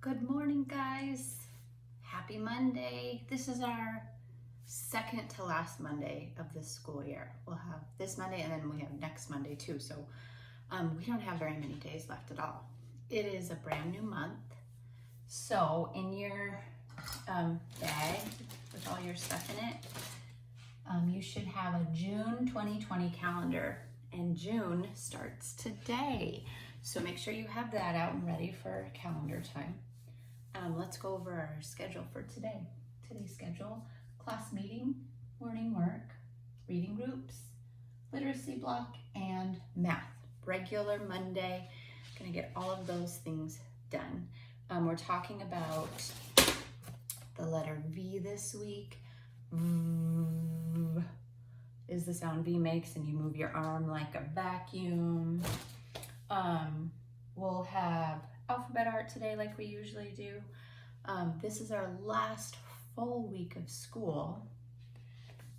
Good morning, guys. Happy Monday. This is our second to last Monday of this school year. We'll have this Monday and then we have next Monday too. So we don't have very many days left at all. It is a brand new month. So in your bag with all your stuff in it, you should have a June 2020 calendar, and June starts today. So make sure you have that out and ready for calendar time. Let's go over our schedule for today. Today's schedule: class meeting, morning work, reading groups, literacy block, and math. Regular Monday. Gonna get all of those things done. We're talking about the letter V this week. V is the sound V makes, and you move your arm like a vacuum. We'll have alphabet art today like we usually do. This is our last full week of school,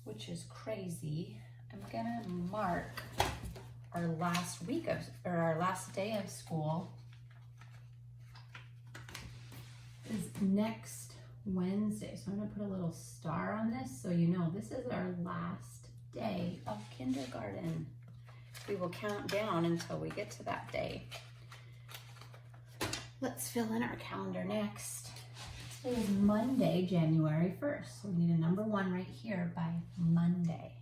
which is crazy. I'm gonna mark our last week of, or our last day of school is next Wednesday. So I'm gonna put a little star on this so you know this is our last day of kindergarten. We will count down until we get to that day. Let's fill in our calendar next. Today is Monday, January 1st. So we need a number 1 right here by Monday.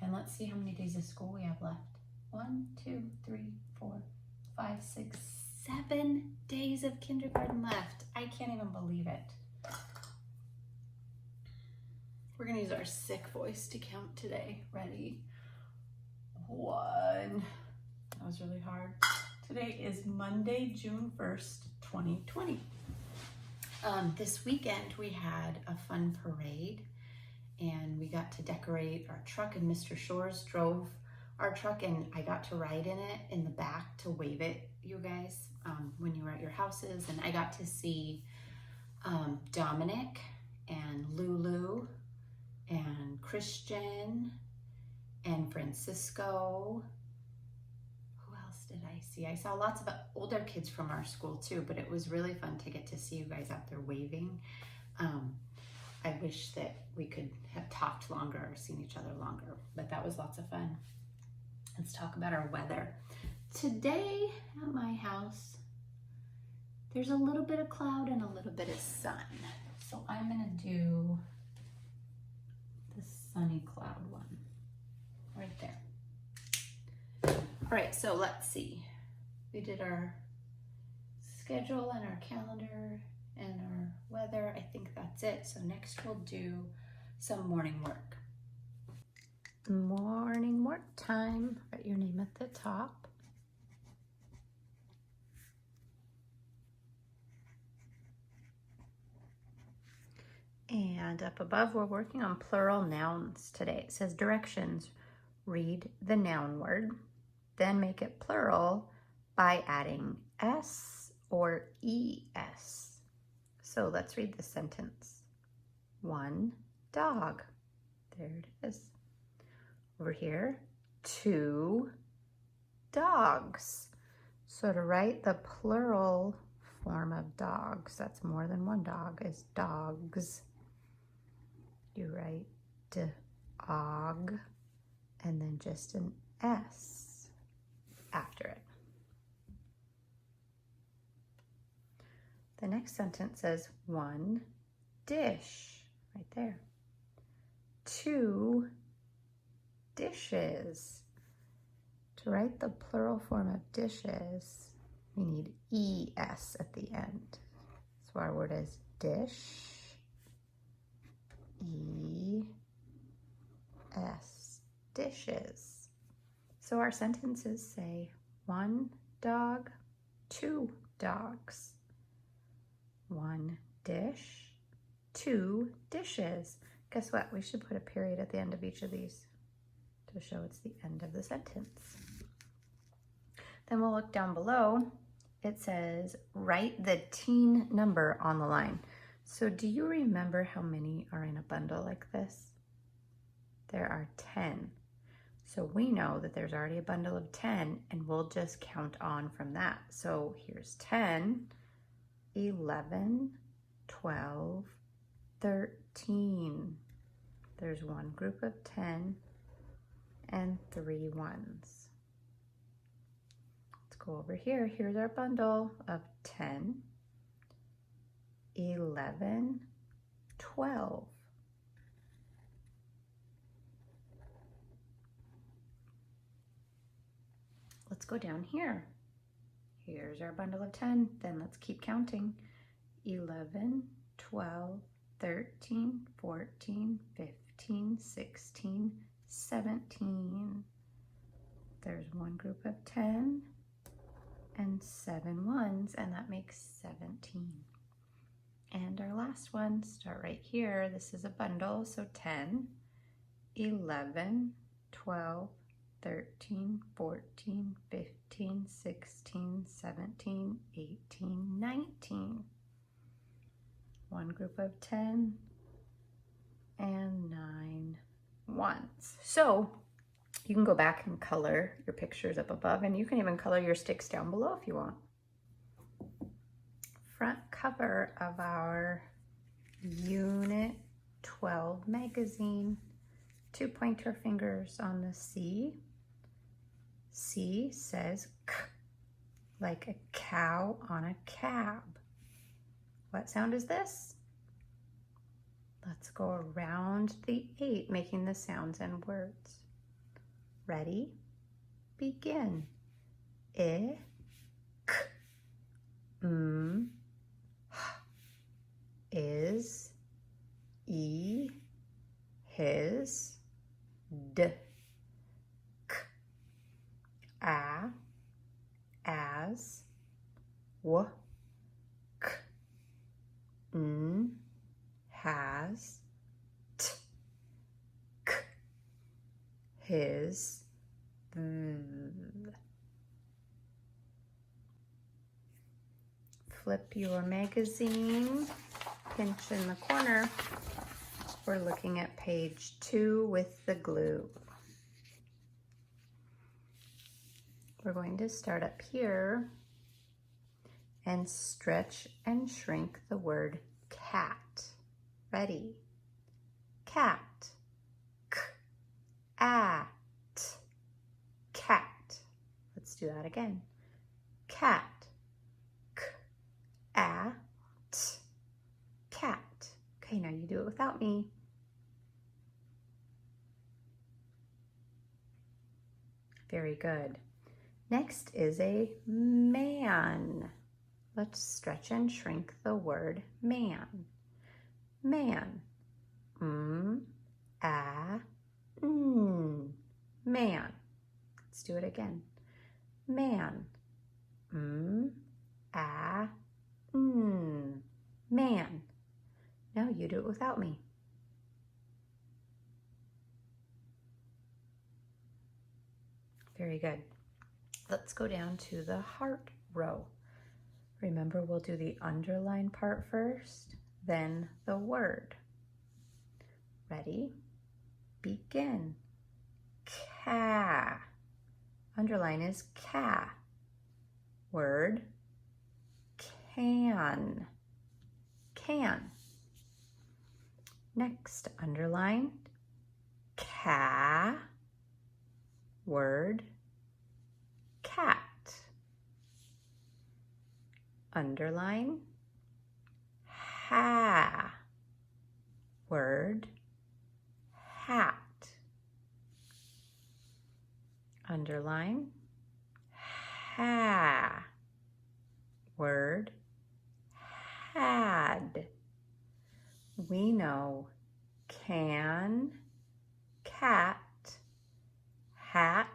And let's see how many days of school we have left. 1, 2, 3, 4, 5, 6, 7 days of kindergarten left. I can't even believe it. We're gonna use our sick voice to count today. Ready? 1. That was really hard. Today is Monday, June 1st, 2020. This weekend we had a fun parade, and we got to decorate our truck, and Mr. Shores drove our truck, and I got to ride in it in the back to wave it, you guys, when you were at your houses. And I got to see Dominic and Lulu and Christian and Francisco. Who else did I see? I saw lots of older kids from our school too, but it was really fun to get to see you guys out there waving. I wish that we could have talked longer or seen each other longer, but that was lots of fun. Let's talk about our weather. Today at my house, there's a little bit of cloud and a little bit of sun. So I'm gonna do the sunny cloud one right there. All right, so let's see. We did our schedule and our calendar and our weather. I think that's it. So next we'll do some morning work. Morning work time. Write your name at the top. And up above, we're working on plural nouns today. It says directions. Read the noun word, then make it plural by adding S or ES. So let's read the sentence. 1 dog. There it is. Over here, 2 dogs. So to write the plural form of dogs, that's more than one dog, is dogs. You write dog and then just an S after it. The next sentence says 1 dish, right there. 2 dishes. To write the plural form of dishes, we need ES at the end. So our word is dish, ES, dishes. So our sentences say 1 dog, 2 dogs. 1 dish, 2 dishes. Guess what? We should put a period at the end of each of these to show it's the end of the sentence. Then we'll look down below. It says, write the teen number on the line. So do you remember how many are in a bundle like this? There are 10. So we know that there's already a bundle of 10 and we'll just count on from that. So here's 10, 11, 12, 13. There's one group of 10 and 3 ones. Let's go over here. Here's our bundle of 10, 11, 12. Let's go down here. Here's our bundle of 10. Then let's keep counting. 11, 12, 13, 14, 15, 16, 17. There's one group of 10 and 7 ones, and that makes 17. And our last one, start right here. This is a bundle, so 10, 11, 12, 13, 14, 15, 16, 17, 18, 19. One group of 10 and 9 ones. So you can go back and color your pictures up above, and you can even color your sticks down below if you want. Front cover of our Unit 12 magazine. 2 pointer fingers on the C. C says K, like a cow on a cab. What sound is this? Let's go around the 8, making the sounds and words. Ready? Begin. I, K, M, H, is, E, his, D, K, A, as, W, K, N, has, T, K, his, th. Flip your magazine, pinch in the corner. We're looking at page 2 with the glue. We're going to start up here and stretch and shrink the word cat. Ready? Cat. K-at. Cat. Let's do that again. Cat. K-at. Cat. Okay, now you do it without me. Very good. Next is a man. Let's stretch and shrink the word man. Man. Man. Let's do it again. Man. Man. Now you do it without me. Very good. Let's go down to the heart row. Remember, we'll do the underline part first, then the word. Ready? Begin. Ca. Underline is ca. Word, can. Can. Next, underline, ca. Word, cat. Underline, ha. Word, hat. Underline, ha. Word, had. We know can, cat, hat,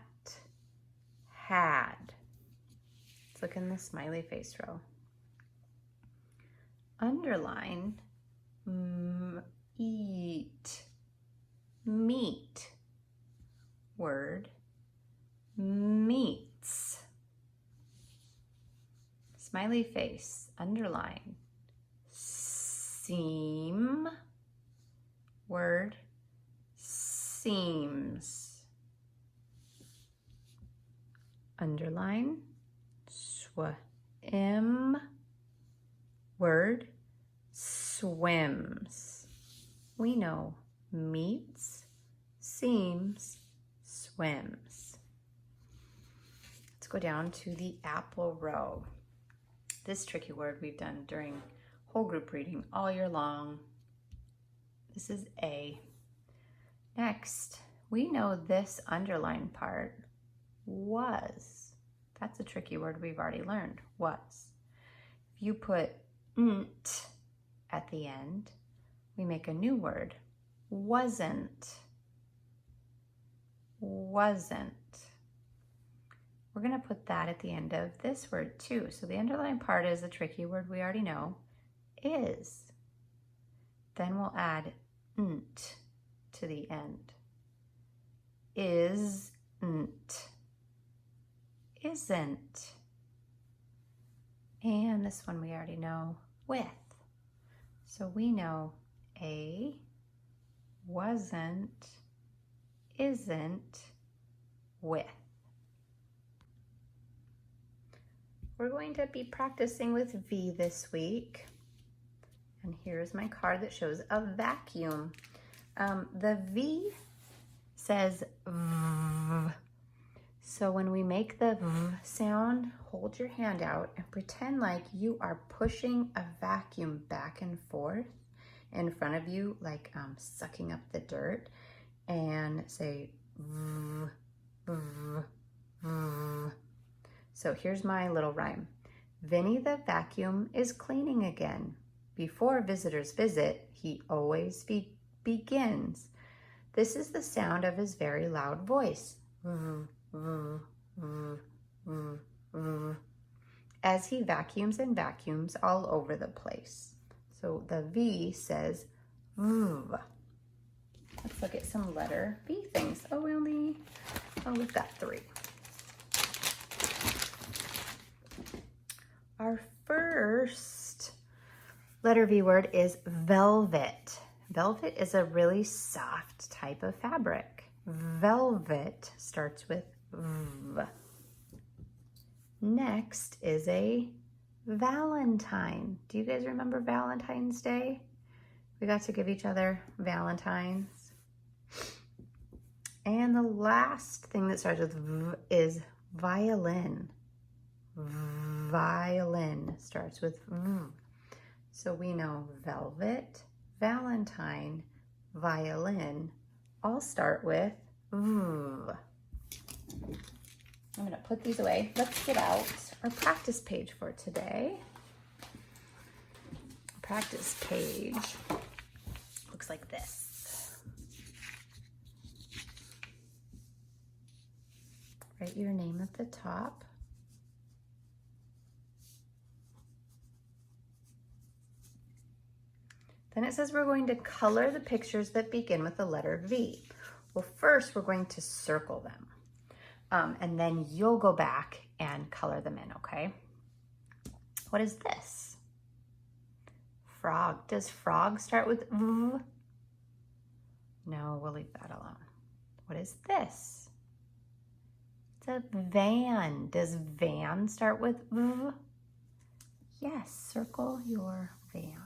had. Let's look in the smiley face row. Underline, eat, meat. Word, meats. Smiley face, underline, seam. Word, seems. underline, swim, word, swims. We know meets, seems, swims. Let's go down to the apple row. This tricky word we've done during whole group reading all year long. This is A. Next, we know this underlined part, was. That's a tricky word we've already learned, was. If you put nt at the end, we make a new word, wasn't. Wasn't. We're going to put that at the end of this word too. So the underlined part is a tricky word we already know, is. Then we'll add nt to the end. Isn't. Isn't. And this one we already know, with. So we know A, wasn't, isn't, with. We're going to be practicing with V this week. And here's my card that shows a vacuum. The V says V. So when we make the V sound, hold your hand out and pretend like you are pushing a vacuum back and forth in front of you, like sucking up the dirt, and say V, V, V. So here's my little rhyme. Vinny the vacuum is cleaning again. Before visitors visit, he always begins. This is the sound of his very loud voice. As he vacuums and vacuums all over the place. So the V says V. Let's look at some letter V things. We've got 3. Our first letter V word is velvet. Velvet is a really soft type of fabric. Velvet starts with V. Next is a Valentine. Do you guys remember Valentine's Day? We got to give each other Valentines. And the last thing that starts with V is violin. Violin starts with V. So we know velvet, Valentine, violin all start with V. I'm going to put these away. Let's get out our practice page for today. Practice page looks like this. Write your name at the top. Then it says we're going to color the pictures that begin with the letter V. Well, first we're going to circle them. And then you'll go back and color them in, okay? What is this? Frog. Does frog start with V? No, we'll leave that alone. What is this? It's a van. Does van start with V? Yes, circle your van.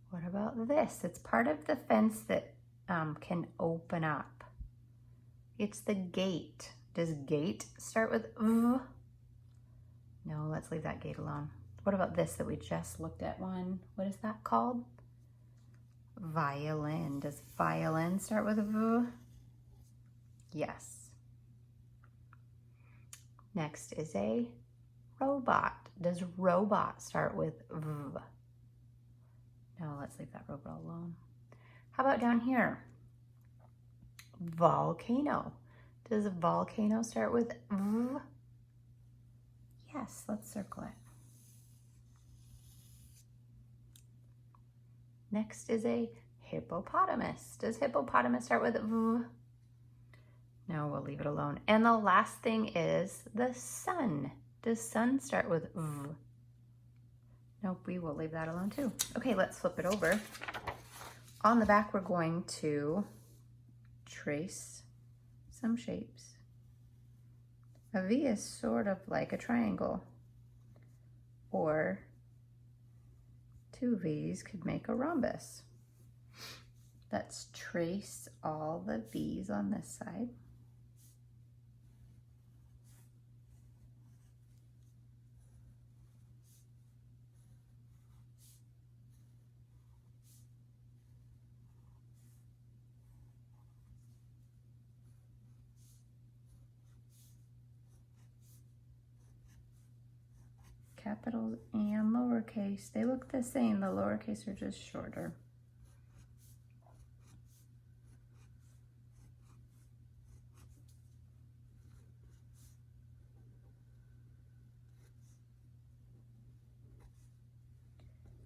What about this? It's part of the fence that can open up. It's the gate. Does gate start with V? No, let's leave that gate alone. What about this that we just looked at one? What is that called? Violin. Does violin start with a V? Yes. Next is a robot. Does robot start with V? No, let's leave that robot alone. How about down here? Volcano. Does a volcano start with V? Yes, let's circle it. Next is a hippopotamus. Does hippopotamus start with V? No, we'll leave it alone. And the last thing is the sun. Does sun start with V? Nope, we will leave that alone too. Okay, let's flip it over. On the back, we're going to trace some shapes. A V is sort of like a triangle, or two V's could make a rhombus. Let's trace all the V's on this side. Capitals and lowercase, they look the same, the lowercase are just shorter.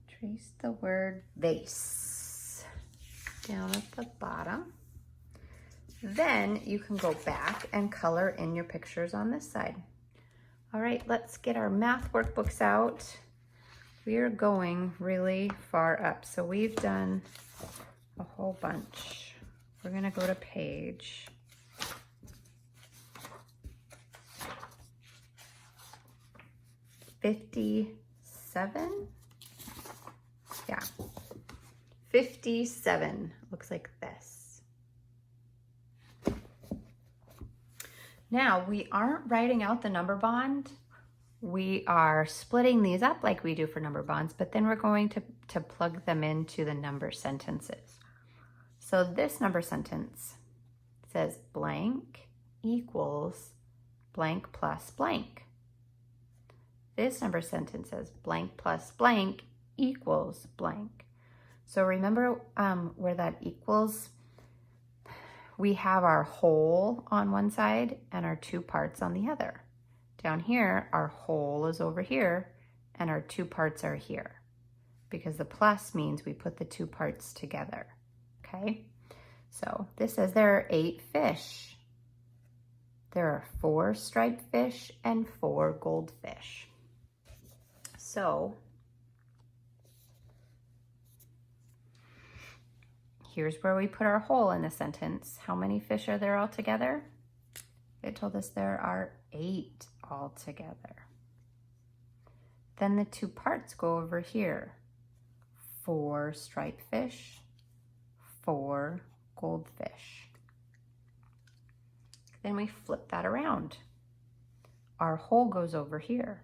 Trace the word vase down at the bottom. Then you can go back and color in your pictures on this side. All right, let's get our math workbooks out. We are going really far up. So we've done a whole bunch. We're gonna go to page 57. Yeah, 57 looks like this. Now, we aren't writing out the number bond. We are splitting these up like we do for number bonds, but then we're going to plug them into the number sentences. So this number sentence says blank equals blank plus blank. This number sentence says blank plus blank equals blank. So remember where that equals, we have our whole on one side and our two parts on the other. Down here, our whole is over here and our two parts are here, because the plus means we put the two parts together, okay? So this says there are 8 fish. There are 4 striped fish and 4 goldfish. So here's where we put our whole in the sentence. How many fish are there altogether? It told us there are 8 altogether. Then the two parts go over here. 4 striped fish, 4 goldfish. Then we flip that around. Our whole goes over here.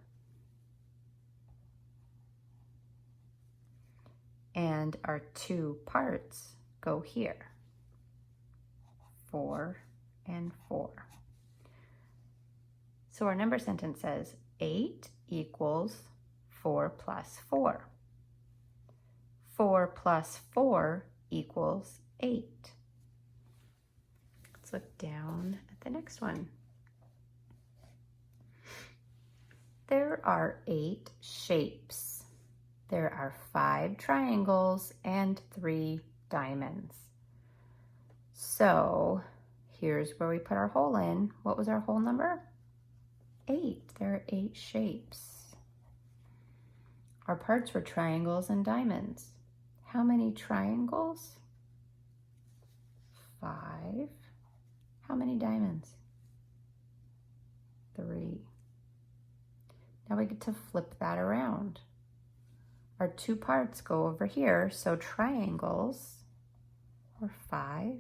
And our two parts go here. 4 and 4. So our number sentence says 8 equals 4 plus 4. 4 plus 4 equals 8. Let's look down at the next one. There are 8 shapes. There are 5 triangles and 3 diamonds. So here's where we put our whole in. What was our whole number? 8. There are 8 shapes. Our parts were triangles and diamonds. How many triangles? 5. How many diamonds? 3. Now we get to flip that around. Our two parts go over here, so triangles were 5,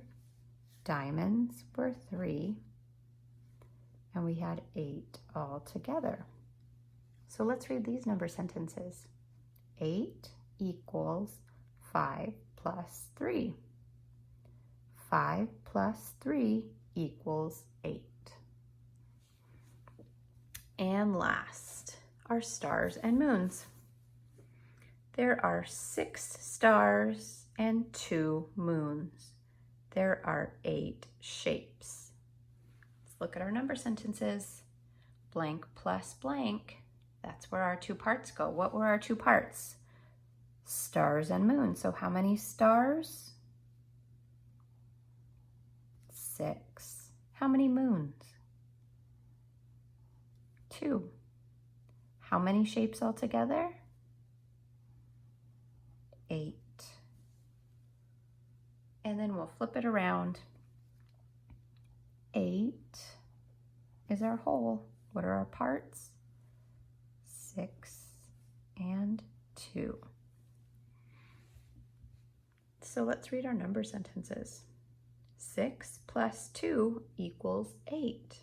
diamonds were 3, and we had 8 all together. So let's read these number sentences. 8 equals 5 plus 3. 5 plus 3 equals 8. And last, our stars and moons. There are 6 stars and 2 moons. There are 8 shapes. Let's look at our number sentences. Blank plus blank, that's where our two parts go. What were our two parts? Stars and moons. So how many stars? 6. How many moons? 2. How many shapes altogether? 8. And then we'll flip it around. 8 is our whole. What are our parts? 6 and 2. So let's read our number sentences. 6 plus 2 equals 8.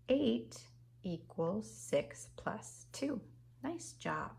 8 equals 6 plus 2. Nice job.